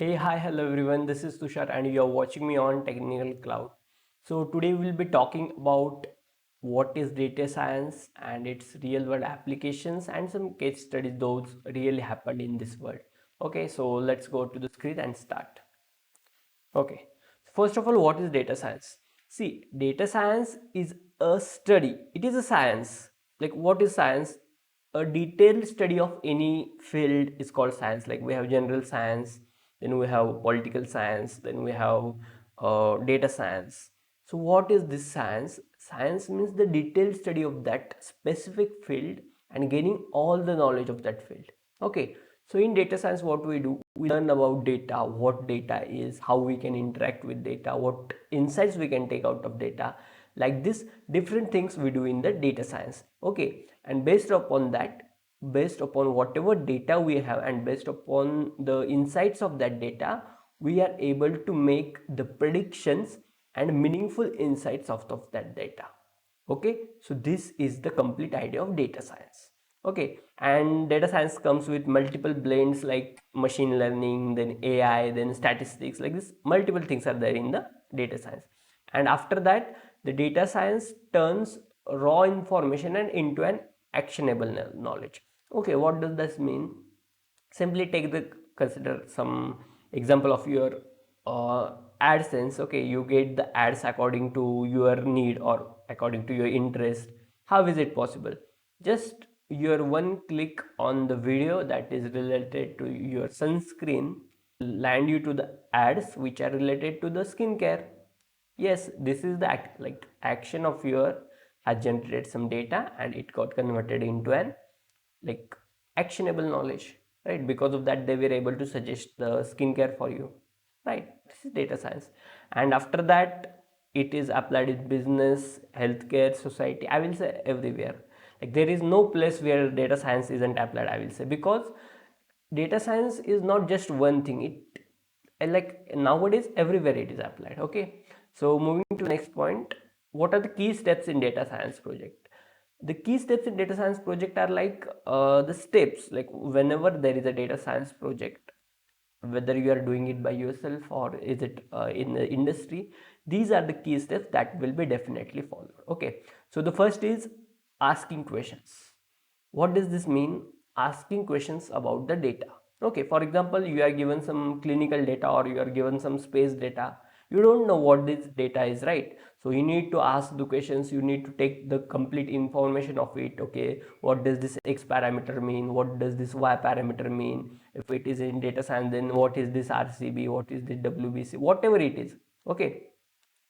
Hey, hi, hello everyone. This is Tushar, and you are watching me on Technical Cloud. So, today we'll be talking about what is data science and its real world applications and some case studies those really happened in this world. Okay, so let's go to the screen and start. Okay, first of all, what is data science? See, data science is a study, it is a science. Like, what is science? A detailed study of any field is called science. Like, we have general science, then we have political science, then we have data science. So, what is this science? Science means the detailed study of that specific field and gaining all the knowledge of that field. Okay, so in data science, what we do, we learn about data, what data is, how we can interact with data, what insights we can take out of data. Like this, different things we do in the data science. Okay, and based upon that, based upon whatever data we have and based upon the insights of that data, we are able to make the predictions and meaningful insights out of that data. Okay, so this is the complete idea of data science. Okay, and data science comes with multiple blends like machine learning, then AI, then statistics. Like this, multiple things are there in the data science. And after that, the data science turns raw information and into an actionable knowledge. Okay, what does this mean? Simply take the consider some example of your AdSense. Okay, you get the ads according to your need or according to your interest. How is it possible? Just your one click on the video that is related to your sunscreen land you to the ads which are related to the skincare. Yes, this is the action of your has generated some data and it got converted into an like actionable knowledge, right? Because of that they were able to suggest the skincare for you, right? This is data science. And after that, it is applied in business, healthcare, society, I will say everywhere. Like there is no place where data science isn't applied, I will say, because data science is not just one thing. It like nowadays everywhere it is applied. Okay, so moving to next point, what are the key steps in data science project? The key steps in data science project are like the steps, like whenever there is a data science project, whether you are doing it by yourself or is it in the industry, these are the key steps that will be definitely followed. Okay, so the first is asking questions. What does this mean? Asking questions about the data. Okay, for example, you are given some clinical data or you are given some space data. You don't know what this data is, right? So you need to ask the questions, you need to take the complete information of it. Okay, what does this X parameter mean? What does this Y parameter mean? If it is in data science, then what is this RCB? What is the WBC? Whatever it is. Okay,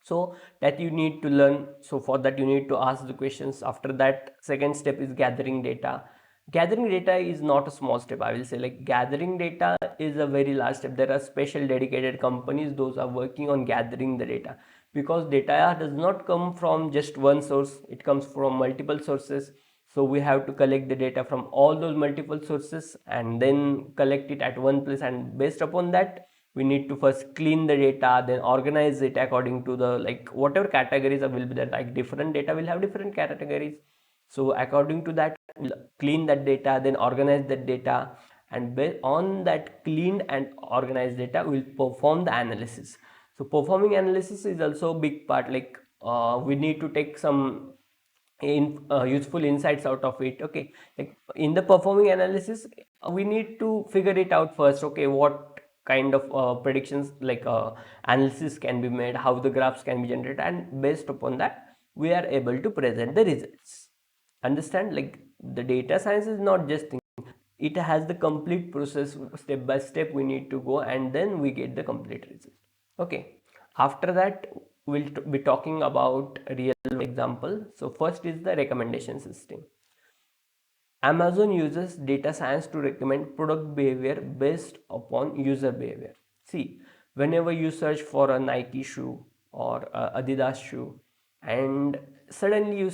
so that you need to learn. So for that you need to ask the questions. After that, second step is gathering data. Gathering data is not a small step, I will say. Like gathering data is a very large step. There are special dedicated companies those are working on gathering the data, because data does not come from just one source, it comes from multiple sources. So we have to collect the data from all those multiple sources and then collect it at one place, and based upon that we need to first clean the data, then organize it according to the like whatever categories will be there. Like different data will have different categories, so according to that we'll clean that data, then organize that data, and based on that cleaned and organized data we'll perform the analysis. So performing analysis is also a big part. Like we need to take some useful insights out of it. Okay, like in the performing analysis we need to figure it out first. Okay, what kind of predictions like analysis can be made, how the graphs can be generated, and based upon that we are able to present the results. Understand? Like the data science is not just thing, it has the complete process. Step by step we need to go and then we get the complete result. Okay, after that we'll be talking about real example. So first is the recommendation system. Amazon uses data science to recommend product behavior based upon user behavior. See, whenever you search for a Nike shoe or a Adidas shoe, and suddenly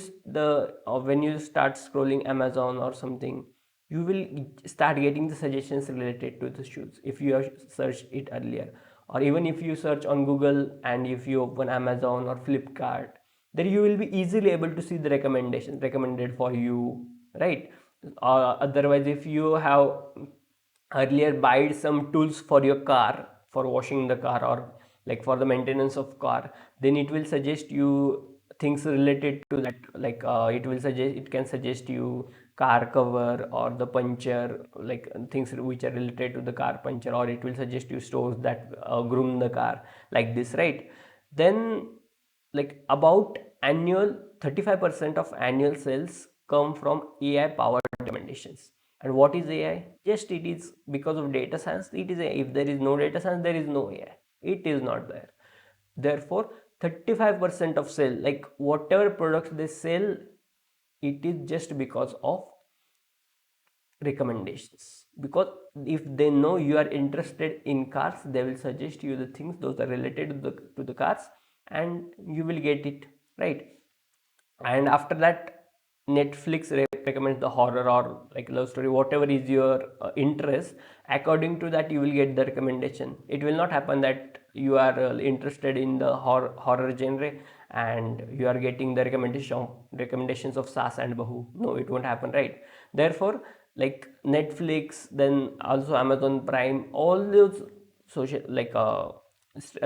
when you start scrolling Amazon or something, you will start getting the suggestions related to the shoes if you have searched it earlier. Or even if you search on Google and if you open Amazon or Flipkart, then you will be easily able to see the recommendations recommended for you, right? Otherwise, if you have earlier bought some tools for your car for washing the car or like for the maintenance of car, then it will suggest you things related to that, like it can suggest you car cover or the puncture, like things which are related to the car puncture, or it will suggest you stores that groom the car, like this, right? Then like about annual 35% of annual sales come from AI powered recommendations. And what is AI? Just it is because of data science. It is if there is no data science, there is no AI. It is not there. Therefore, 35% of sale, like whatever products they sell, it is just because of recommendations. Because if they know you are interested in cars, they will suggest you the things those are related to the cars, and you will get it, right? And after that, Netflix recommends the horror or like love story, whatever is your interest. According to that, you will get the recommendation. It will not happen that you are interested in the horror genre and you are getting the recommendations of Sas and Bahu. No, it won't happen, right? Therefore, like Netflix, then also Amazon Prime, all those social like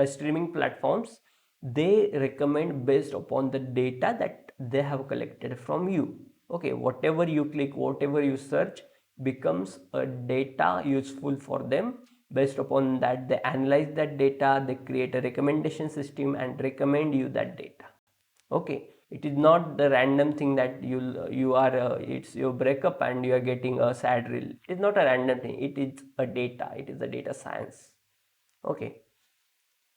streaming platforms, they recommend based upon the data that they have collected from you. Okay, whatever you click, whatever you search becomes a data useful for them. Based upon that, they analyze that data, they create a recommendation system and recommend you that data. Okay, it is not the random thing that you are it's your breakup and you are getting a sad reel. It is not a random thing, it is a data, it is a data science. Okay,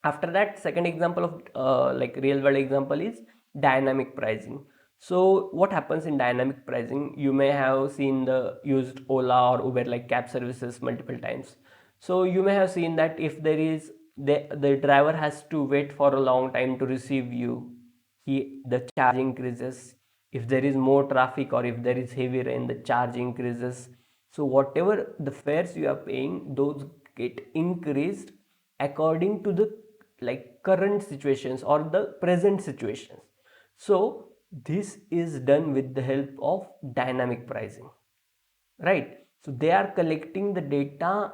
after that, second example of like real world example is dynamic pricing. So what happens in dynamic pricing? You may have seen the used Ola or Uber like cab services multiple times. So you may have seen that if there is the driver has to wait for a long time to receive you, the charge increases. If there is more traffic or if there is heavy rain, the charge increases. So whatever the fares you are paying, those get increased according to the like current situations or the present situations. So this is done with the help of dynamic pricing, right? So they are collecting the data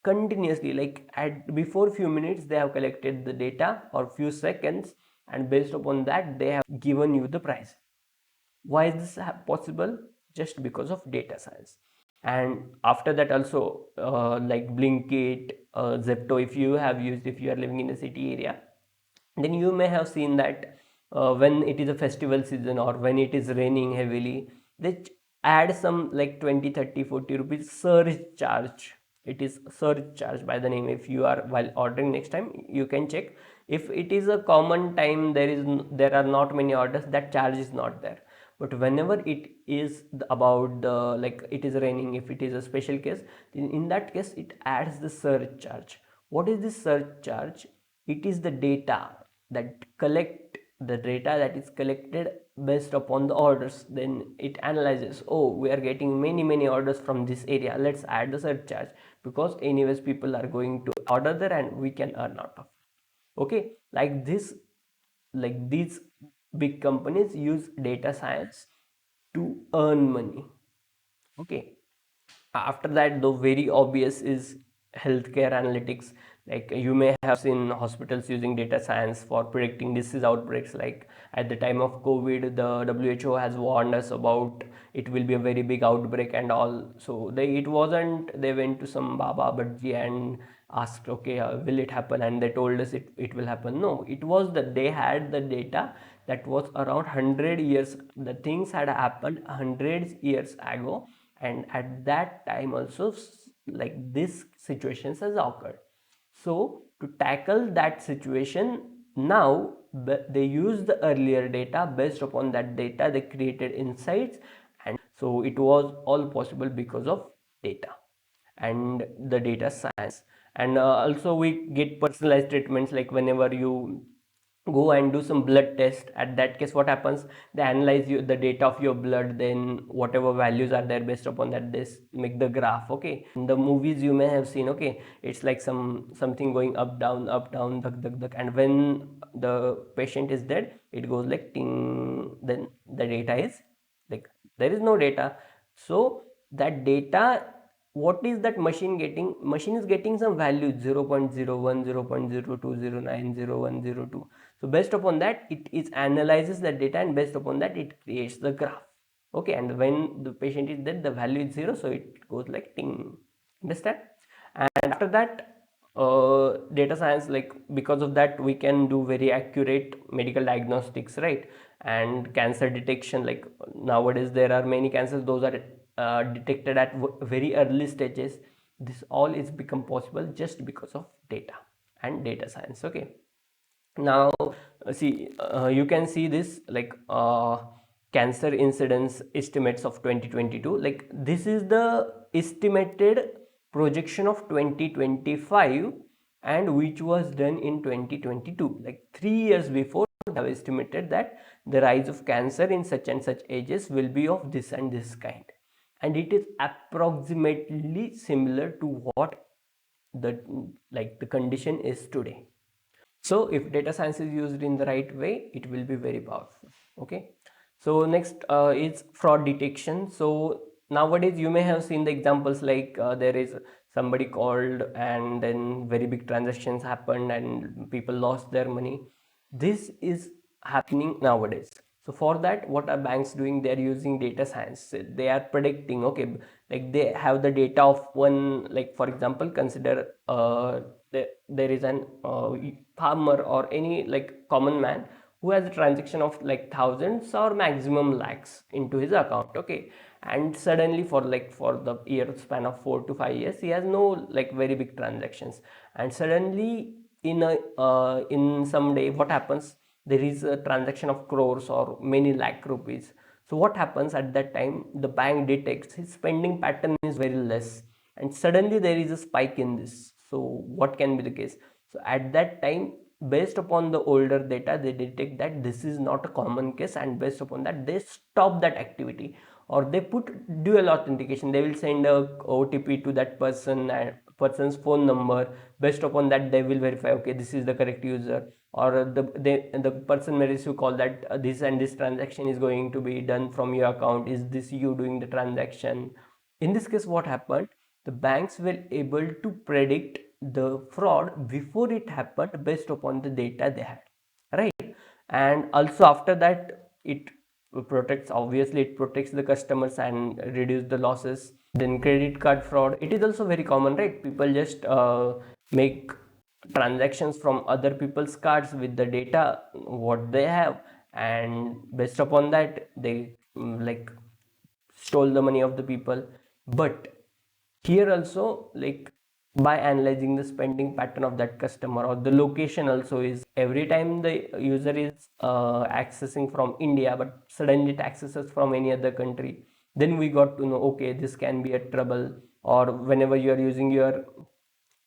continuously, like at before few minutes they have collected the data or few seconds, and based upon that they have given you the price. Why is this possible? Just because of data science. And after that also like Blinkit, Zepto, if you have used, if you are living in a city area, then you may have seen that when it is a festival season or when it is raining heavily, they add some like 20, 30, 40 rupees surge charge. It is surge charge by the name. If you are while ordering next time, you can check. If it is a common time, there are not many orders, that charge is not there. But whenever it is about the like it is raining, if it is a special case, in that case it adds the surge charge. What is this surge charge? It is the data that is collected based upon the orders. Then it analyzes, oh, we are getting many orders from this area, let's add the surge charge, because anyways people are going to order there and we can earn out of it. Okay, like this, like these big companies use data science to earn money. Okay, after that, the very obvious is healthcare analytics. Like you may have seen hospitals using data science for predicting disease outbreaks. Like at the time of COVID, the WHO has warned us about it will be a very big outbreak and all. So it wasn't they went to some Baba Bhaji and asked, okay, will it happen, and they told us it will happen. No, it was that they had the data that was around 100 years, the things had happened hundreds years ago, and at that time also like this situations has occurred. So to tackle that situation, now they use the earlier data. Based upon that data they created insights, and so it was all possible because of data and the data science. And also we get personalized treatments, like whenever you go and do some blood test, at that case what happens, they analyze the data of your blood, then whatever values are there, based upon that they make the graph. Okay, in the movies you may have seen, okay, it's like something going up down duck, duck, duck, and when the patient is dead it goes like ting, then the data is like there is no data. So that data what is that machine getting? Machine is getting some value 0.01, 0.02, 0.09, 0.1, 0.2. So based upon that, it is analyzes the data, and based upon that it creates the graph. Okay, and when the patient is dead, the value is 0, so it goes like ting. Understand? And after that, data science, like because of that we can do very accurate medical diagnostics, right? And cancer detection, like nowadays there are many cancers, those are detected at very early stages. This all is become possible just because of data and data science. Okay, now see, you can see this, like cancer incidence estimates of 2022, like this is the estimated projection of 2025, and which was done in 2022, like 3 years before. They have estimated that the rise of cancer in such and such ages will be of this and this kind, and it is approximately similar to what the, like the condition is today. So if data science is used in the right way, it will be very powerful. Okay, so next is fraud detection. So nowadays you may have seen the examples, like there is somebody called and then very big transactions happened and people lost their money. This is happening nowadays. So for that, what are banks doing? They are using data science. They are predicting, okay, like they have the data of one, like for example, consider there is an farmer or any like common man who has a transaction of like thousands or maximum lakhs into his account. Okay, and suddenly for the year span of 4 to 5 years, he has no like very big transactions, and suddenly in some day, what happens? There is a transaction of crores or many lakh rupees. So what happens at that time? The bank detects his spending pattern is very less, and suddenly there is a spike in this. So what can be the case? So at that time, based upon the older data, they detect that this is not a common case, and based upon that, they stop that activity, or they put dual authentication. They will send a OTP to that person and person's phone number. Based upon that, they will verify, okay, this is the correct user, or the person may receive call that this and this transaction is going to be done from your account. Is this you doing the transaction? In this case, what happened? The banks were able to predict the fraud before it happened based upon the data they had, right? And also after that, it protects, obviously it protects the customers and reduce the losses. Then credit card fraud, it is also very common, right? People just make transactions from other people's cards with the data what they have, and based upon that they like stole the money of the people. But here also, like by analyzing the spending pattern of that customer, or the location also, is every time the user is accessing from India but suddenly it accesses from any other country, then we got to know, okay, this can be a trouble. Or whenever you are using your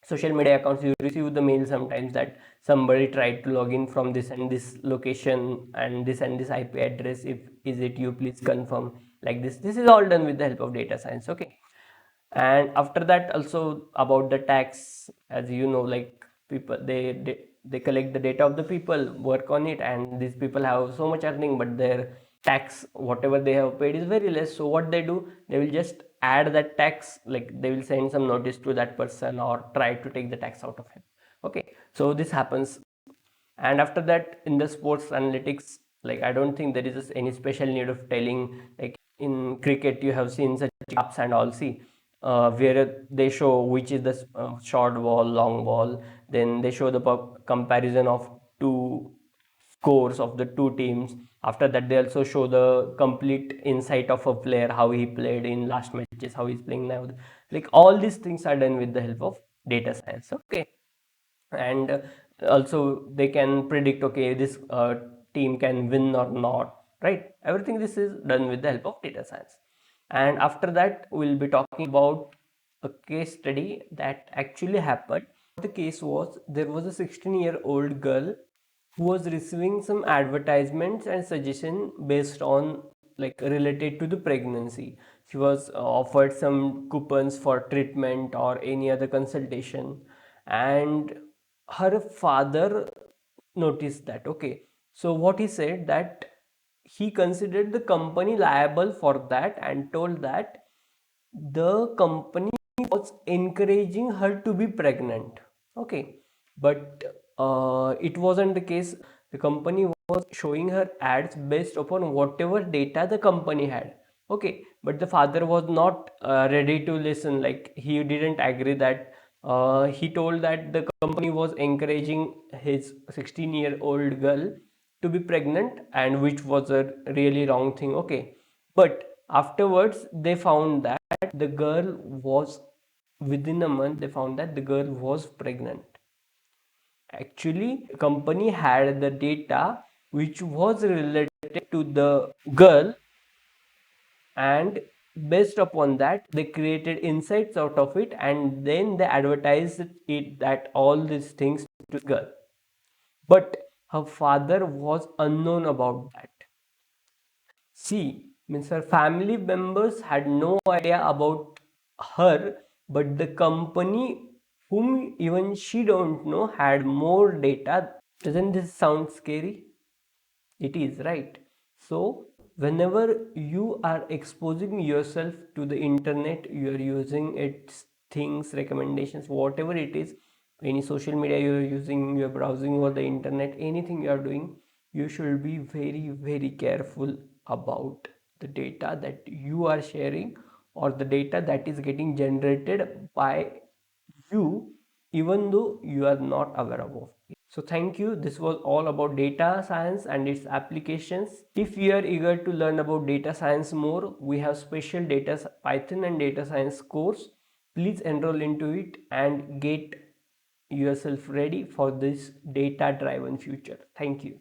social media accounts, you receive the mail sometimes that somebody tried to log in from this and this location and this IP address. If is it you, please confirm. Like this is all done with the help of data science. Okay, and after that also, about the tax, as you know, like people, they collect the data of the people, work on it, and these people have so much earning, but their tax whatever they have paid is very less. So what they do, they will just add that tax, like they will send some notice to that person or try to take the tax out of him. Okay, so this happens. And after that, in the sports analytics, like I don't think there is any special need of telling. Like in cricket, you have seen such ups and all. See, where they show which is the short ball, long ball. Then they show the comparison of two scores of the two teams. After that, they also show the complete insight of a player, how he played in last matches, how he's playing now. Like all these things are done with the help of data science. Okay, and also they can predict, okay, this team can win or not, right? Everything this is done with the help of data science. And after that, we'll be talking about a case study that actually happened. The case was, there was a 16-year-old girl who was receiving some advertisements and suggestion based on, like related to the pregnancy. She was offered some coupons for treatment or any other consultation, and her father noticed that. Okay, so what he said, that he considered the company liable for that and told that the company was encouraging her to be pregnant. Okay, but it wasn't the case. The company was showing her ads based upon whatever data the company had. Okay, but the father was not ready to listen. Like, he didn't agree that. He told that the company was encouraging his 16-year-old girl to be pregnant, and which was a really wrong thing. Okay, but afterwards they found that the girl was, within a month they found that the girl was pregnant. Actually, the company had the data which was related to the girl, and based upon that they created insights out of it, and then they advertised it that all these things to the girl. But her father was unknown about that. See, means her family members had no idea about her, but the company, whom even she don't know, had more data. Doesn't this sound scary? It is, right? So whenever you are exposing yourself to the internet, you are using its things, recommendations, whatever it is, any social media you are using, you are browsing over the internet, anything you are doing, you should be very, very careful about the data that you are sharing, or the data that is getting generated by you, even though you are not aware of it. So thank you. This was all about data science and its applications. If you are eager to learn about data science more, we have special data Python and data science course. Please enroll into it and get yourself ready for this data driven future. Thank you.